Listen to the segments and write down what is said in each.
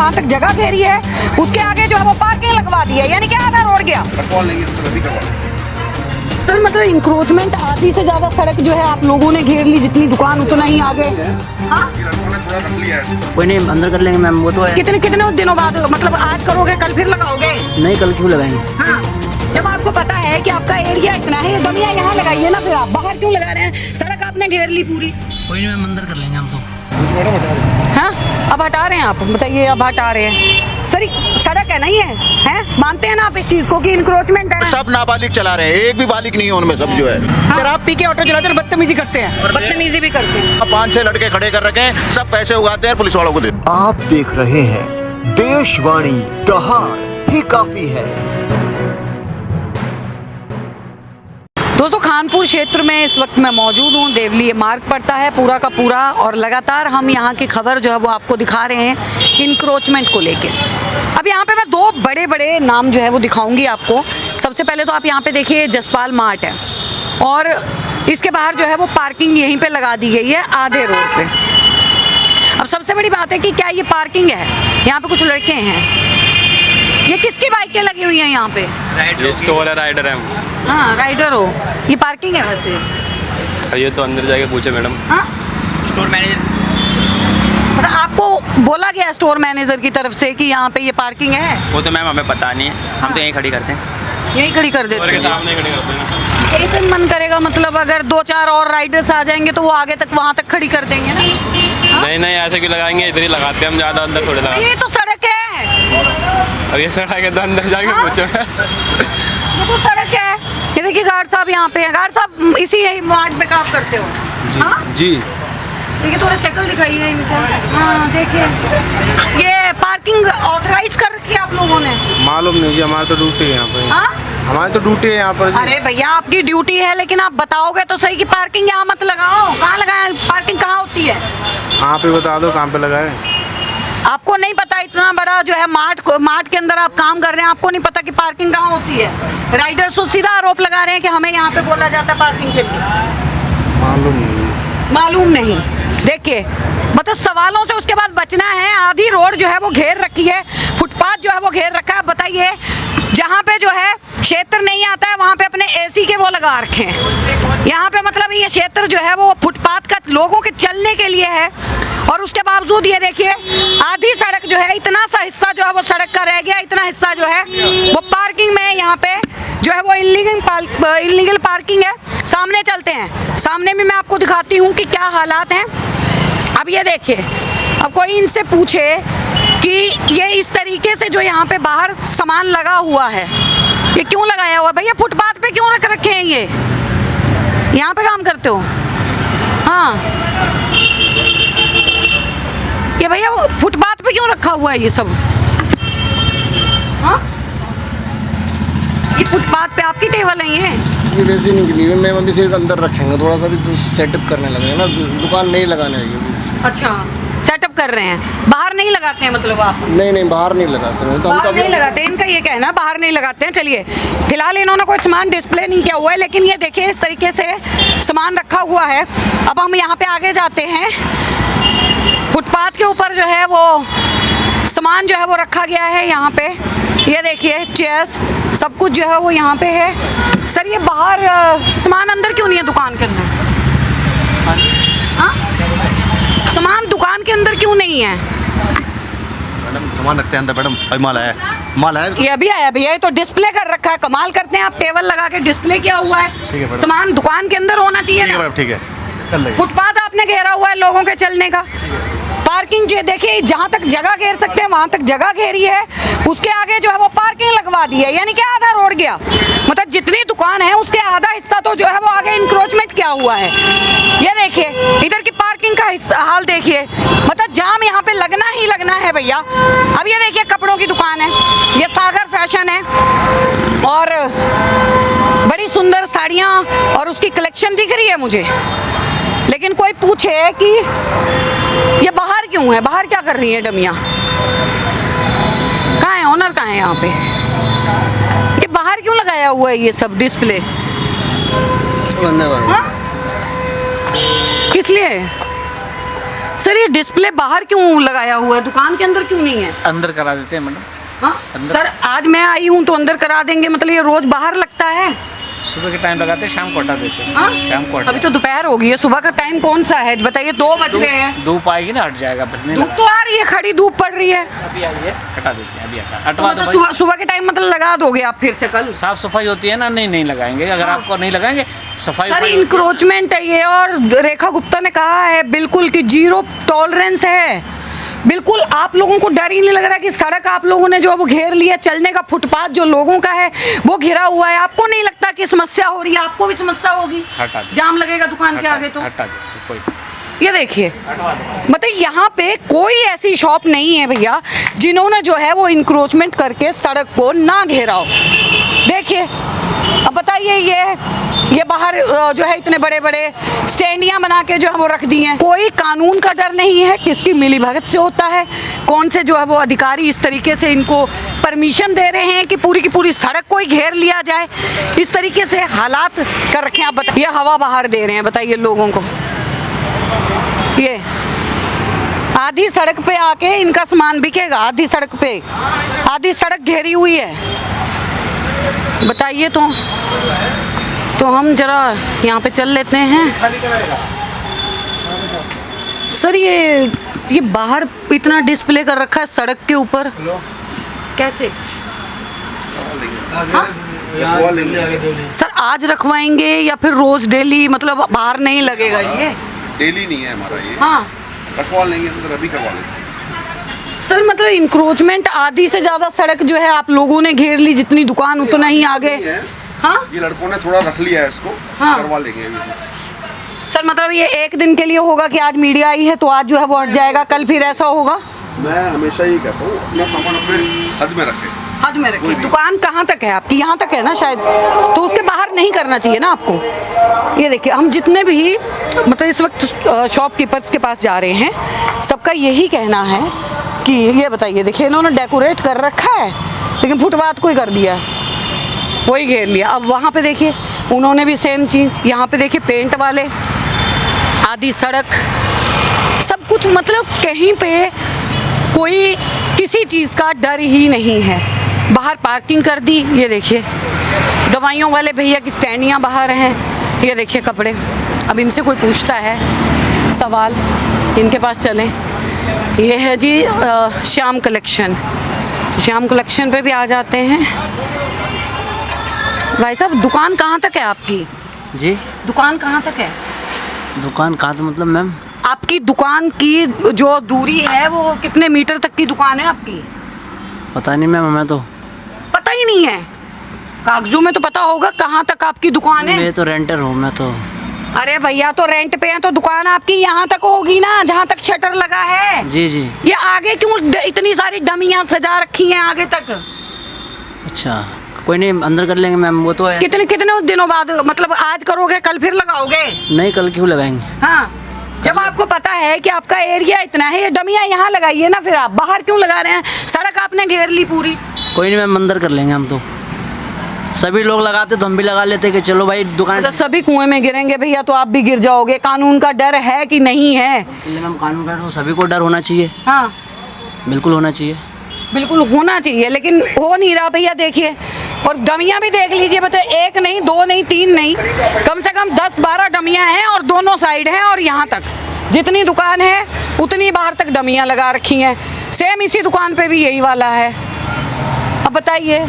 वहाँ तक जगह घेरी है, उसके आगे जो है वो पार्किंग लगवा दी है, यानी कि आधा रोड गया। सर मतलब इंक्रोचमेंट, आधी से ज्यादा सड़क जो है आप लोगों ने घेर ली, जितनी दुकान उतना ही आगे। हाँ कोई नहीं, अंदर कर लेंगे मैम, वो तो है। कितने दिनों बाद, मतलब आज करोगे कल फिर लगाओगे? नहीं, कल क्यों लगाएंगे? हाँ, जब आपको पता है कि आपका एरिया इतना है, दमिया यहाँ लगाइए ना, फिर आप बाहर क्यों लगा रहे हैं? सड़क आपने घेर ली पूरी। कोई नहीं मैम, अंदर कर लेंगे हम तो। हाँ, अब हटा रहे हैं आप, बताइए अब हटा रहे हैं। सर सड़क है नहीं है, हैं? मानते हैं ना आप इस चीज को कि इंक्रोचमेंट है? सब नाबालिग चला रहे हैं, एक भी बालिग नहीं है उनमें, सब जो है शराब पी के ऑटो चलाते हैं, बदतमीजी करते हैं और बदतमीजी भी करते हैं। 5-6 लड़के खड़े कर रखे हैं, सब पैसे उगाते हैं, पुलिस वालों को देते हैं। आप देख रहे हैं देशवाणी, दहाड़ ही काफी है। दोस्तों, खानपुर क्षेत्र में इस वक्त मैं मौजूद हूँ। देवली ये मार्ग पड़ता है पूरा का पूरा, और लगातार हम यहाँ की खबर जो है वो आपको दिखा रहे हैं इंक्रोचमेंट को लेके। अब यहाँ पे मैं 2 बड़े बड़े नाम जो है वो दिखाऊंगी आपको। सबसे पहले तो आप यहाँ पे देखिए जसपाल मार्ट है, और इसके बाहर जो है वो पार्किंग यहीं पे लगा दी गई है आधे रोड पे। अब सबसे बड़ी बात है कि क्या ये पार्किंग है? यहाँ पे कुछ लड़के हैं, ये किसकी बाइकें लगी हुई हैं यहाँ पे? ये स्टोर है, राइडर है हम। हाँ, राइडर हो। ये पार्किंग है वैसे? ये तो अंदर जाके पूछे मैडम। हाँ, स्टोर मैनेजर, मतलब आपको बोला गया स्टोर मैनेजर की तरफ से कि यहाँ पे ये पार्किंग है? वो तो मैम हमें पता नहीं है, हम तो यहीं खड़ी करते हैं। यही खड़ी कर देते हैं। सामने खड़े करते हैं। यही तो मन करेगा, मतलब अगर 2-4 और राइडर्स आ जाएंगे तो वो आगे तक वहाँ तक खड़ी कर देंगे ना। नहीं नहीं, ऐसे क्यों लगाएंगे, इधर ही लगाते हैं हम, ज्यादा अंदर थोड़े लगाते ये तो सड़क है, हैं। अब ये सड़क है तो अंदर जाके पूछो। ये तो सड़क है। ये देखिए गार्ड साहब यहाँ पे हैं। गार्ड साहब इसी वार्ड में काम करते हो? हाँ? जी। देखिए थोड़ा शक्ल दिखाइए इनको। हाँ देखिए, ये पार्किंग ऑथराइज कर रखी है आप लोगों ने? मालूम नहीं जी, हमारी तो ड्यूटी है यहाँ पे। हाँ? हमारी तो ड्यूटी है यहाँ पर। अरे भैया, आपकी ड्यूटी है, लेकिन आप बताओगे तो सही कि पार्किंग यहाँ मत लगाओ। कहाँ लगाए? पार्किंग कहाँ होती है? आप ही बता दो कहाँ पे लगाए। आपको नहीं पता? इतना बड़ा जो है मार्ट के अंदर आप काम कर रहे हैं, आपको नहीं पता कि पार्किंग कहाँ होती है? राइडर्स तो सीधा आरोप लगा रहे हैं कि हमें यहाँ पे बोला जाता है पार्किंग के लिए। मालूम नहीं। देखिए, मतलब सवालों से उसके बाद बचना है। आधी रोड जो है वो घेर रखी है, फुटपाथ जो है वो घेर रखा है। बताइए, जहाँ पे जो है क्षेत्र नहीं आता है वहाँ पे अपने एसी के वो लगा रखे हैं। यहाँ पे मतलब ये क्षेत्र जो है वो फुटपाथ का लोगों के चलने के लिए है, और उसके बावजूद ये देखिए आधी सड़क जो है, इतना सा हिस्सा जो है वो सड़क का रह गया, इतना हिस्सा जो है वो पार्किंग में है। यहाँ पे जो है वो इल्लीगल पार्किंग है। सामने चलते हैं, सामने में मैं आपको दिखाती हूँ कि क्या हालात हैं। अब ये देखिए, अब कोई इनसे पूछे कि ये इस तरीके से जो यहाँ पे बाहर सामान लगा हुआ है, ये क्यों लगाया हुआ है? भैया फुटपाथ पे क्यों रख रखे हैं? ये यहाँ पे काम करते हो? हाँ, ये भैया फुटपाथ पे क्यों रखा हुआ है ये सब? हाँ, ये फुटपाथ पे आपकी टेबल नहीं है? ये वैसे नहीं गिनी, मैम अभी से अंदर रखेंगे, थोड़ा सा भी तो सेटअप करने लगे ना, दुकान नहीं लगाने लगे। अच्छा, सेटअप कर रहे हैं, बाहर नहीं लगाते हैं मतलब आप? नहीं बाहर नहीं लगाते हैं, तो हम बाहर नहीं लगाते, इनका ये कहना है बाहर नहीं लगाते हैं। चलिए, फिलहाल इन्होंने कोई सामान डिस्प्ले नहीं किया हुआ है, लेकिन ये देखिए इस तरीके से सामान रखा हुआ है। अब हम यहाँ पे आगे जाते हैं। फुटपाथ के ऊपर जो है वो सामान जो है वो रखा गया है। यहाँ पे ये देखिए चेयर्स, सब कुछ जो है वो यहाँ पे है। सर ये बाहर सामान अंदर क्यों नहीं है दुकान के अंदर? हाँ, सामान दुकान के अंदर क्यों नहीं है? मैडम सामान रखते हैं अंदर मैडम, अभी माल आया। ये अभी आया भैया, ये तो डिस्प्ले कर रखा है। कमाल करते हैं आप, टेबल लगा के डिस्प्ले किया हुआ है। सामान दुकान के अंदर होना चाहिए ना। ठीक है, फुटपाथ आपने घेरा हुआ है लोगों के चलने का। पार्किंग जो देखिए, जहाँ तक जगह घेर सकते हैं वहाँ तक जगह घेरी है, उसके आगे जो है वो पार्किंग लगवा दी है, यानी कि आधा रोड गया। मतलब जितनी दुकान है उसके आधा हिस्सा तो जो है वो आगे इंक्रोचमेंट किया हुआ है। ये देखिए इधर की पार्किंग का हाल देखिए, मतलब जाम यहाँ पे लगना ही लगना है भैया। अब ये देखिए कपड़ों की दुकान है, ये सागर फैशन है, और बड़ी सुंदर साड़ियाँ और उसकी कलेक्शन दिख रही है मुझे। लेकिन कोई पूछे कि ये बाहर क्यों है, बाहर क्या कर रही है डमियाँ? कहाँ है ओनर, कहाँ है यहाँ पे? ये बाहर क्यों लगाया हुआ है ये सब डिस्प्ले? हाँ? किस लिए? सर ये डिस्प्ले बाहर क्यों लगाया हुआ है, दुकान के अंदर क्यों नहीं है? अंदर करा देते हैं मैडम। हाँ सर, आज मैं आई हूँ तो अंदर करा देंगे, मतलब ये रोज बाहर लगता है? सुबह के टाइम लगाते हैं, शाम को हटा देते हैं। हाँ? शाम को हटा। अभी तो दोपहर हो गई है, सुबह का टाइम कौन सा है बताइए? 2 बज रहे हैं। धूप आएगी ना, हट जाएगा फिर नहीं धूप लगा। तो आ रही है, खड़ी धूप पड़ रही है। अभी आई है, हटा देते हैं, अभी हटा तो हटवा दो मतलब भाई। सुबह के टाइम मतलब लगा दोगे आप फिर से कल? साफ सफाई होती है ना, नहीं लगाएंगे। अगर आपको नहीं लगाएंगे सफाई सर वफाई इंक्रोचमेंट है ये, और रेखा गुप्ता ने कहा है बिल्कुल कि 0 टॉलरेंस है। बिल्कुल आप लोगों को डर ही नहीं लग रहा कि सड़क आप लोगों ने जो वो घेर लिया, चलने का फुटपाथ जो लोगों का है वो घिरा हुआ है। आपको नहीं लगता कि समस्या हो रही है? आपको भी समस्या होगी, हटा दो। जाम लगेगा दुकान के आगे। तो हटा देते कोई। ये देखिए, मतलब यहाँ पे कोई ऐसी शॉप नहीं है भैया जिन्होंने जो है वो इंक्रोचमेंट करके सड़क को ना घेरा हो। देखिए अब बताइए, ये बाहर जो है इतने बड़े बड़े स्टैंडियां बना के जो है वो रख दी हैं। कोई कानून का डर नहीं है, किसकी मिलीभगत से होता है, कौन से जो है वो अधिकारी इस तरीके से इनको परमिशन दे रहे हैं कि पूरी की पूरी सड़क को ही घेर लिया जाए। इस तरीके से हालात कर रखे हैं। आप बताइए, हवा बाहर दे रहे हैं बताइए लोगों को। ये आधी सड़क पे आके इनका सामान बिकेगा, आधी सड़क पे, आधी सड़क घेरी हुई है। बताइए तो हम जरा यहाँ पे चल लेते हैं। सर ये बाहर इतना डिस्प्ले कर रखा है सड़क के ऊपर, कैसे? हाँ? सर आज रखवाएंगे या फिर रोज डेली, मतलब बाहर नहीं लगेगा ये? डेली नहीं है हमारा ये। हाँ रखवा लेंगे तो अभी करवा लेंगे। सर मतलब इंक्रोचमेंट, आधी से ज्यादा सड़क जो है आप लोगों ने घेर ली, जितनी दुकान उतना ही आगे। हाँ ये लड़कों ने थोड़ा रख लिया है इसको। हाँ। करवा लेंगे अभी। सर मतलब ये एक दिन के लिए होगा कि आज मीडिया आई है तो आज जो है वो हट जाएगा, कल फिर ऐसा होगा? मैं हमेशा ही कहता हूँ अपना सामान अपने हद में रखें। हद में रखिए। दुकान कहाँ तक है आपकी? यहाँ तक है ना शायद, तो उसके बाहर नहीं करना चाहिए ना आपको। ये देखिए, हम जितने भी मतलब इस वक्त शॉपकीपर्स के पास जा रहे हैं, सबका यही कहना है कि ये बताइए, देखिए इन्होंने डेकोरेट कर रखा है लेकिन फुटपाथ को ही कर दिया है, वही घेर लिया। अब वहाँ पे देखिए उन्होंने भी सेम चीज़, यहाँ पे देखिए पेंट वाले, आधी सड़क, सब कुछ, मतलब कहीं पे कोई किसी चीज़ का डर ही नहीं है। बाहर पार्किंग कर दी, ये देखिए दवाइयों वाले भैया की स्टैंडियाँ बाहर हैं, ये देखिए कपड़े। अब इनसे कोई पूछता है सवाल, इनके पास चलें। ये है जी श्याम कलेक्शन, श्याम कलेक्शन पे भी आ जाते हैं। भाई साहब दुकान कहाँ तक है आपकी? जी दुकान कहाँ तक है? दुकान कहाँ तो मतलब मैम? आपकी दुकान की जो दूरी है वो कितने मीटर तक की दुकान है आपकी? पता नहीं मैम, हमें तो पता ही नहीं है। कागजों में तो पता होगा कहाँ तक आपकी दुकान है। मैं तो रेंटर हूँ मैं तो। अरे भैया तो रेंट पे है तो दुकान आपकी यहाँ तक होगी ना जहाँ तक शटर लगा है। जी जी। ये आगे क्यों इतनी सारी डमियाँ सजा रखी हैं आगे तक? अच्छा कोई नहीं, अंदर कर लेंगे मैम, वो तो है। कितने दिनों बाद, मतलब आज करोगे कल फिर लगाओगे? नहीं कल क्यों लगाएंगे? हाँ जब आपको पता है कि आपका एरिया इतना है, ये डमियाँ यहाँ लगाइए ना, फिर आप बाहर क्यों लगा रहे हैं? सड़क आपने घेर ली पूरी। कोई नहीं मैम, अंदर कर लेंगे हम तो। सभी लोग लगाते तो हम भी लगा लेते कि चलो भाई दुकान। तो सभी कुएं में गिरेंगे भैया तो आप भी गिर जाओगे। कानून का डर है कि नहीं है? मैम कानून का तो सभी को डर होना चाहिए। हाँ बिल्कुल होना चाहिए। बिल्कुल होना चाहिए, लेकिन हो नहीं रहा भैया। देखिए, और डमियाँ भी देख लीजिए, बताए 1 नहीं 2 नहीं 3 नहीं, कम से कम 10-12 डमियाँ हैं और दोनों साइड हैं, और यहाँ तक जितनी दुकान है उतनी बाहर तक डमियाँ लगा रखी हैं। सेम इसी दुकान पे भी यही वाला है। अब बताइए,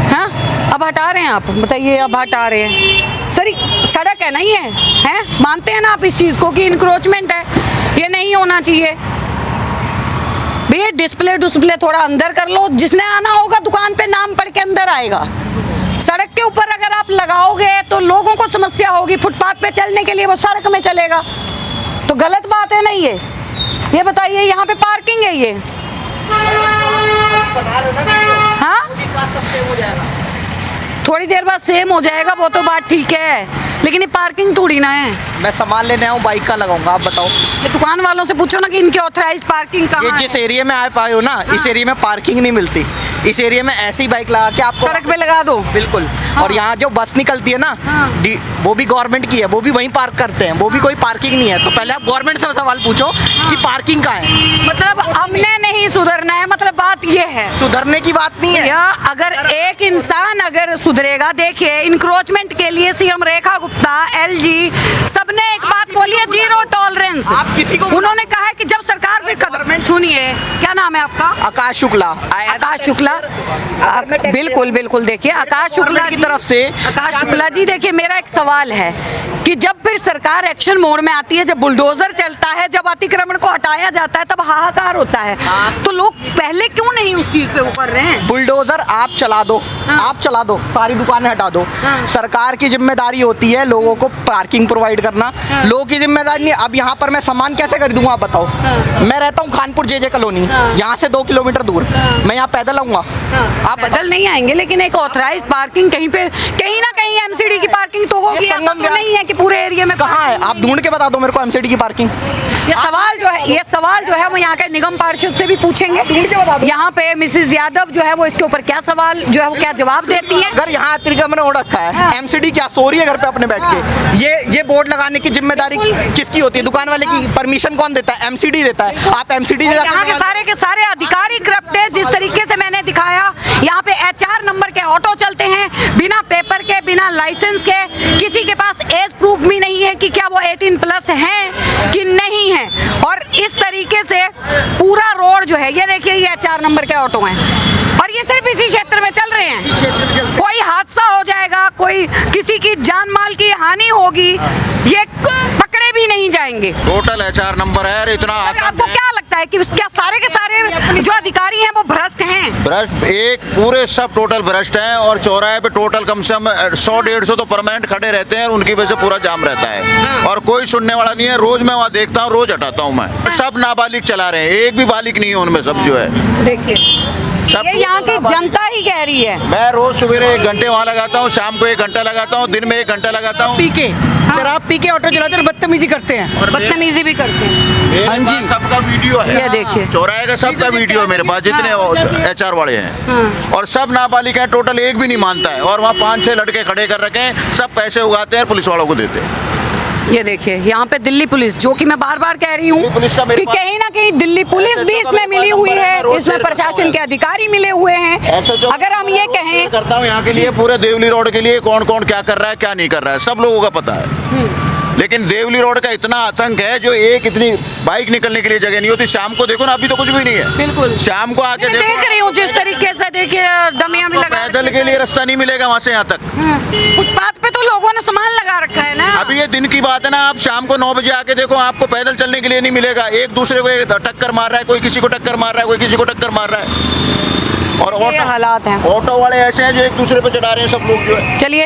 हाँ अब हटा रहे हैं आप? बताइए अब हटा रहे हैं? सर सड़क है ना ये, हैं? मानते हैं ना आप इस चीज़ को कि इंक्रोचमेंट है, ये नहीं होना चाहिए भैया। डिस्प्ले थोड़ा अंदर कर लो, जिसने आना होगा दुकान पे नाम पढ़ के अंदर आएगा। सड़क के ऊपर अगर आप लगाओगे तो लोगों को समस्या होगी, फुटपाथ पे चलने के लिए वो सड़क में चलेगा, तो गलत बात है ना ये बताइए। यहाँ पे पार्किंग है ये, हाँ थोड़ी देर बाद सेम हो जाएगा, वो तो बात ठीक है, लेकिन ये पार्किंग थोड़ी ना है। मैं सामान लेने आऊँ बाइक का लगाऊंगा, आप बताओ। ये दुकान वालों से पूछो ना कि इनकी ऑथराइज्ड पार्किंग ये कहाँ जिस है। एरिया में आप आए हो ना, इस एरिया में पार्किंग नहीं मिलती। इस एरिया में ऐसे ही बाइक लगा के आपको सड़क पे लगा दो। बिल्कुल। और यहाँ जो बस निकलती है ना, वो भी गवर्नमेंट की है, वो भी वहीं पार्क करते हैं, वो भी कोई पार्किंग नहीं है। तो पहले आप गवर्नमेंट से सवाल पूछो कि पार्किंग कहाँ है। मतलब हमने नहीं सुधरना है, मतलब बात ये है। सुधरने की बात नहीं है। या अगर एक इंसान अगर सुधरेगा, देखिए इंक्रोचमेंट के लिए सीएम रेखा गुप्ता, एलजी सबने एक बात बोली है, जीरो टॉलरेंस। आप किसी को उन्होंने कहा है कि जब सरकार फिर कदम, सुनिए क्या नाम है आपका? आकाश शुक्ला। आकाश शुक्ला। बिल्कुल बिल्कुल, देखिए आकाश शुक्ला की तरफ से। आकाश शुक्ला जी, देखिए मेरा एक सवाल है कि जब फिर सरकार एक्शन मोड में आती है, जब बुलडोजर चलता है, जब अतिक्रमण को हटाया जाता है, तब हाहाकार होता है, तो लोग पहले क्यों नहीं उस चीज पे वो कर रहे हैं? बुलडोजर आप चला दो, आप चला दो, सारी दुकानें हटा दो। सरकार की जिम्मेदारी होती है लोगों को पार्किंग प्रोवाइड करना। लोगों की जिम्मेदारी नहीं। अब यहाँ पर मैं सामान कैसे खरीदूंगा आप बताओ? मैं रहता हूँ खानपुर जेजे कॉलोनी, यहाँ से 2 किलोमीटर दूर। मैं यहाँ पैदल आऊंगा, आप पैदल नहीं आएंगे, लेकिन एक ऑथराइज्ड पार्किंग कहीं पे, कहीं ना कहीं एमसीडी की पार्किंग तो होगी। ये ऐसा संगम तो नहीं है कि पूरे एरिया में कहाँ है? आप ढूंढ के बता दो मेरे को एमसीडी की पार्किंग। ये सवाल जो है वो यहाँ के निगम पार्षद से भी पूछेंगे। यहाँ पे मिसेस यादव जो है वो इसके ऊपर क्या सवाल जो है वो क्या जवाब देती है? अगर यहाँ अतिक्रमण हो रखा है, एमसीडी क्या सो रही है घर पे अपने बैठ के? ये बोर्ड लगाने की जिम्मेदारी किसकी होती है? दुकान वाले की। परमिशन कौन देता है? एमसीडी देता है। आप एमसीडी यहाँ के सारे अधिकारी करप्ट है। जिस तरीके से मैंने दिखाया, यहाँ पे HR नंबर के ऑटो चलते हैं, बिना पेपर के, बिना लाइसेंस के, किसी के पास एज प्रूफ भी नहीं है कि क्या वो 18+ हैं कि नहीं है। और इस तरीके से पूरा रोड जो है, ये देखिए ये 4 नंबर के ऑटो हैं, और ये सिर्फ इसी क्षेत्र में चल रहे हैं। कोई हादसा हो जाएगा, कोई किसी की जान माल की हानि होगी, ये पकड़े भी नहीं जाएंगे। टोटल HR नंबर है। और इतना आपको क्या लगता है कि क्या सारे के सारे जो अधिकारी हैं वो भ्रष्ट हैं? भ्रष्ट, एक पूरे सब टोटल भ्रष्ट हैं। और चौराहे पे टोटल कम से कम 100-150 तो परमानेंट खड़े रहते हैं, और उनकी वजह से पूरा जाम रहता है, और कोई सुनने वाला नहीं है। रोज मैं वहाँ देखता हूँ, रोज हटाता हूँ मैं। सब नाबालिग चला रहे हैं, एक भी बालिग नहीं है उनमें, सब जो है। देखिए ये यहाँ की जनता ही कह रही है। मैं रोज सवेरे 1 घंटे वहाँ लगाता हूँ, शाम को 1 घंटा लगाता हूँ, दिन में 1 घंटा लगाता हूँ। पी के शराब पी के ऑटो चलाते और बदतमीजी करते हैं। बदतमीजी भी करते हैं। हाँ जी, सबका वीडियो है। ये देखिए चौराहे का सबका वीडियो है मेरे पास, जितने HR वाले हैं, और सब नाबालिग हैं टोटल, एक भी नहीं मानता है। और वहाँ 5-6 लड़के खड़े कर रखे हैं, सब पैसे उगाते हैं, पुलिस वालों को देते हैं। ये देखिए यहाँ पे दिल्ली पुलिस, जो कि मैं बार बार कह रही हूँ कि कहीं ना कहीं दिल्ली पुलिस भी इसमें मिली हुई है, इसमें प्रशासन के अधिकारी मिले हुए हैं। अगर हम ये कहें, करता हूँ यहाँ के लिए, पूरे देवली रोड के लिए कौन कौन क्या कर रहा है, क्या नहीं कर रहा है, सब लोगों का पता है। लेकिन देवली रोड का इतना आतंक है, जो एक इतनी बाइक निकलने के लिए जगह नहीं होती। शाम को देखो ना, अभी तो कुछ भी नहीं है। बिल्कुल शाम को आके मैं देख रही हूँ जिस तरीके से, देखिए डमियां भी लगा, पैदल के लिए रास्ता नहीं मिलेगा वहाँ से यहाँ तक। फुटपाथ पे तो लोगों ने सामान लगा रखा है ना। अभी ये दिन की बात है ना, आप शाम को 9 बजे आके देखो, आपको पैदल चलने के लिए नहीं मिलेगा। एक दूसरे को टक्कर मार रहा है, कोई किसी को टक्कर मार रहा है, कोई किसी को टक्कर मार रहा है। और ये हालात हैं। ऑटो वाले ऐसे हैं जो एक दूसरे पे चढ़ा रहे हैं सब लोग जो है। चलिए।